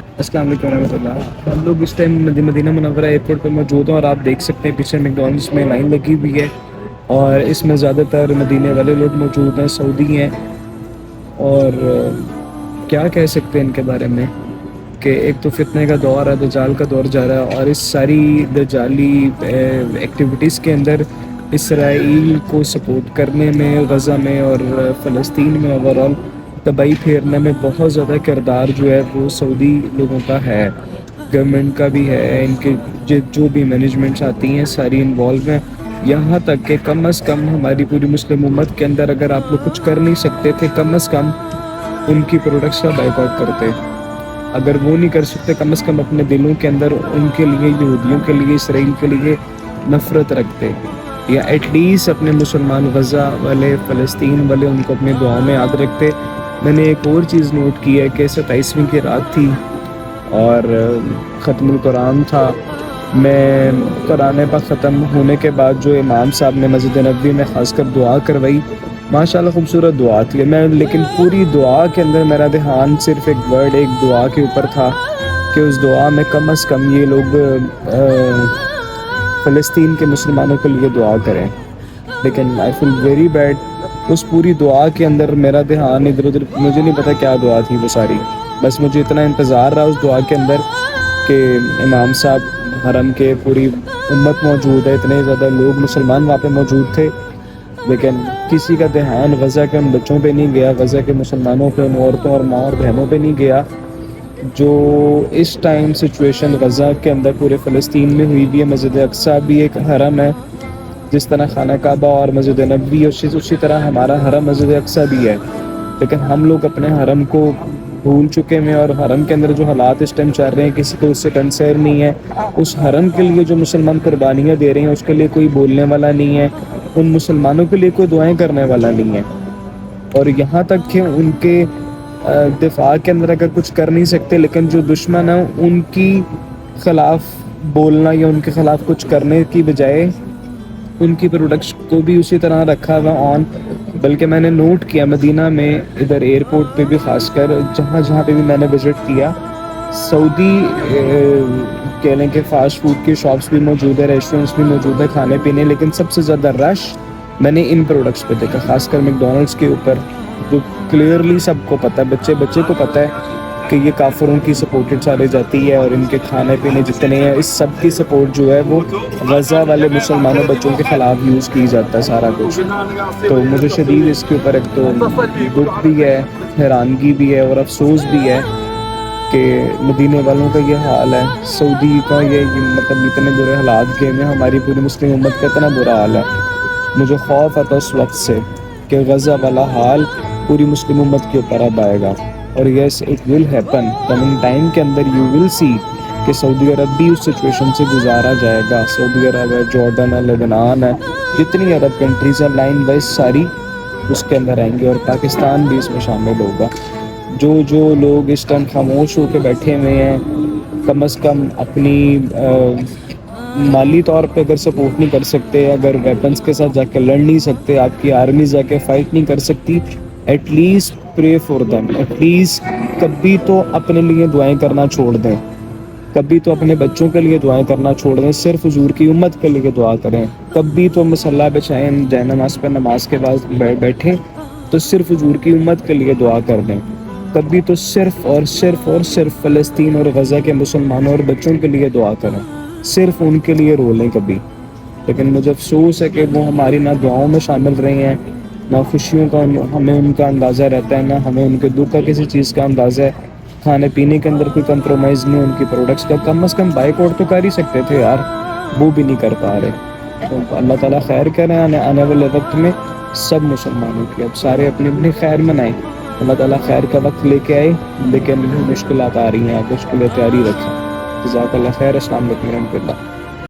السلام علیکم ورحمۃ اللہ. ہم لوگ اس ٹائم مدینہ منورہ ایئرپورٹ پہ موجود ہیں اور آپ دیکھ سکتے ہیں پیچھے میکڈونلڈس میں لائن لگی ہوئی ہے اور اس میں زیادہ تر مدینے والے لوگ موجود ہیں, سعودی ہیں. اور کیا کہہ سکتے ہیں ان کے بارے میں کہ ایک تو فتنے کا دور ہے, دجال کا دور جا رہا ہے, اور اس ساری دجالی ایکٹیویٹیز کے اندر اسرائیل کو سپورٹ کرنے میں, غزہ میں اور فلسطین میں اوور آل تباہی پھیرنے میں بہت زیادہ کردار جو ہے وہ سعودی لوگوں کا ہے, گورنمنٹ کا بھی ہے. ان کے جو بھی مینجمنٹس آتی ہیں ساری انوالو ہیں, یہاں تک کہ کم از کم ہماری پوری مسلم امت کے اندر اگر آپ لوگ کچھ کر نہیں سکتے تھے کم از کم ان کی پروڈکٹس کا بائیک آؤٹ کرتے. اگر وہ نہیں کر سکتے کم از کم اپنے دلوں کے اندر ان کے لیے, یہودیوں کے لیے, اسرائیل کے لیے نفرت رکھتے, یا ایٹ لیسٹ اپنے مسلمان غزہ والے, فلسطین والے ان کو اپنے دعاؤں میں یاد رکھتے. میں نے ایک اور چیز نوٹ کی ہے کہ 27ویں کی رات تھی اور ختم القرآن تھا. میں قرآن پاک ختم ہونے کے بعد جو امام صاحب نے مسجد نبوی میں خاص کر دعا کروائی, ماشاءاللہ خوبصورت دعا تھی. میں لیکن پوری دعا کے اندر میرا دھیان صرف ایک ورڈ, ایک دعا کے اوپر تھا کہ اس دعا میں کم از کم یہ لوگ فلسطین کے مسلمانوں کے لیے دعا کریں. لیکن آئی فیل ویری بیڈ, اس پوری دعا کے اندر میرا دھیان ادھر ادھر, مجھے نہیں پتا کیا دعا تھی وہ ساری, بس مجھے اتنا انتظار رہا اس دعا کے اندر کہ امام صاحب حرم کے, پوری امت موجود ہے, اتنے زیادہ لوگ مسلمان وہاں پہ موجود تھے, لیکن کسی کا دھیان غزہ کے ان بچوں پہ نہیں گیا, غزہ کے مسلمانوں پہ, ان عورتوں اور ماں اور بہنوں پہ نہیں گیا جو اس ٹائم سچویشن غزہ کے اندر پورے فلسطین میں ہوئی بھی ہے. مسجد اقصیٰ بھی ایک حرم ہے, جس طرح خانہ کعبہ اور مسجد نبوی, اسی طرح ہمارا حرم مسجد اقصیٰ بھی ہے. لیکن ہم لوگ اپنے حرم کو بھول چکے ہیں, اور حرم کے اندر جو حالات اس ٹائم چل رہے ہیں کسی کو اس سے کنسرن نہیں ہے. اس حرم کے لیے جو مسلمان قربانیاں دے رہے ہیں اس کے لیے کوئی بولنے والا نہیں ہے, ان مسلمانوں کے لیے کوئی دعائیں کرنے والا نہیں ہے. اور یہاں تک کہ ان کے دفاع کے اندر اگر کچھ کر نہیں سکتے, لیکن جو دشمن ہیں ان کی خلاف بولنا یا ان کے خلاف کچھ کرنے کی بجائے ان کی پروڈکٹس کو بھی اسی طرح رکھا ہوا آن. بلکہ میں نے نوٹ کیا مدینہ میں ادھر ایئرپورٹ پہ بھی, خاص کر جہاں پہ بھی میں نے وزٹ کیا, سعودی کہہ لیں کہ فاسٹ فوڈ کی شاپس بھی موجود ہے, ریسٹورینٹس بھی موجود ہے کھانے پینے, لیکن سب سے زیادہ رش میں نے ان پروڈکٹس پہ دیکھا, خاص کر میکڈونلڈس کے اوپر, جو کلیئرلی سب کو پتہ ہے, بچے کو پتہ ہے کہ یہ کافروں کی سپورٹڈ چلی جاتی ہے, اور ان کے کھانے پینے جتنے ہیں اس سب کی سپورٹ جو ہے وہ غزہ والے مسلمانوں بچوں کے خلاف یوز کی جاتا ہے سارا کچھ. تو مجھے شدید اس کے اوپر ایک تو دکھ بھی ہے, حیرانگی بھی ہے اور افسوس بھی ہے کہ مدینے والوں کا یہ حال ہے, سعودی کا یہ مطلب اتنے برے حالات کے میں ہماری پوری مسلم امت کا اتنا برا حال ہے. مجھے خوف آتا اس وقت سے کہ غزہ والا حال پوری مسلم امت کے اوپر اب آئے گا, اور yes it will happen coming time کے اندر. یو ول سی کہ سعودی عرب بھی اس سچویشن سے گزارا جائے گا. سعودی عرب ہے, جارڈن ہے, لبنان ہے, جتنی عرب کنٹریز ہیں لائن وائز ساری اس کے اندر آئیں گے, اور پاکستان بھی اس میں شامل ہوگا. جو لوگ اس ٹائم خاموش ہو کے بیٹھے ہوئے ہیں, کم از کم اپنی مالی طور پہ اگر سپورٹ نہیں کر سکتے, اگر ویپنز کے ساتھ جا کے لڑ نہیں سکتے, آپ کی آرمی جا کے فائٹ نہیں کر سکتی, ایٹ لیسٹ پرے فور دیم, ایٹ لیسٹ کبھی تو اپنے لیے دعائیں کرنا چھوڑ دیں, کبھی تو اپنے بچوں کے لیے دعائیں کرنا چھوڑ دیں, صرف حضور کی امت کے لیے دعا کریں. کبھی تو مصلی بچھائیں, جے نماز پہ نماز کے بعد بیٹھیں تو صرف حضور کی امت کے لیے دعا کر دیں. کبھی تو صرف اور صرف فلسطین اور غزہ کے مسلمانوں اور بچوں کے لیے دعا کریں, صرف ان کے لیے رو لیں کبھی. لیکن مجھے افسوس ہے کہ وہ ہماری نہ دعاؤں میں شامل رہے ہیں, نہ خوشیوں کا ہمیں ان کا اندازہ رہتا ہے, نہ ہمیں ان کے دکھ کا کسی چیز کا اندازہ ہے. کھانے پینے کے اندر کوئی کمپرومائز نہیں ان کی پروڈکٹس کا, کم از کم بائک آؤٹ تو کر ہی سکتے تھے یار, وہ بھی نہیں کر پا رہے. تو اللہ تعالیٰ خیر کریں آنے والے وقت میں سب مسلمانوں کی. اب سارے اپنی اپنی خیر منائیں, اللہ تعالیٰ خیر کا وقت لے کے آئے, لیکن مشکلات آ رہی ہیں, آپ مشکلیں تیاری رکھیں. جزاک اللہ خیر. السلام علیکم ورحمۃ اللہ.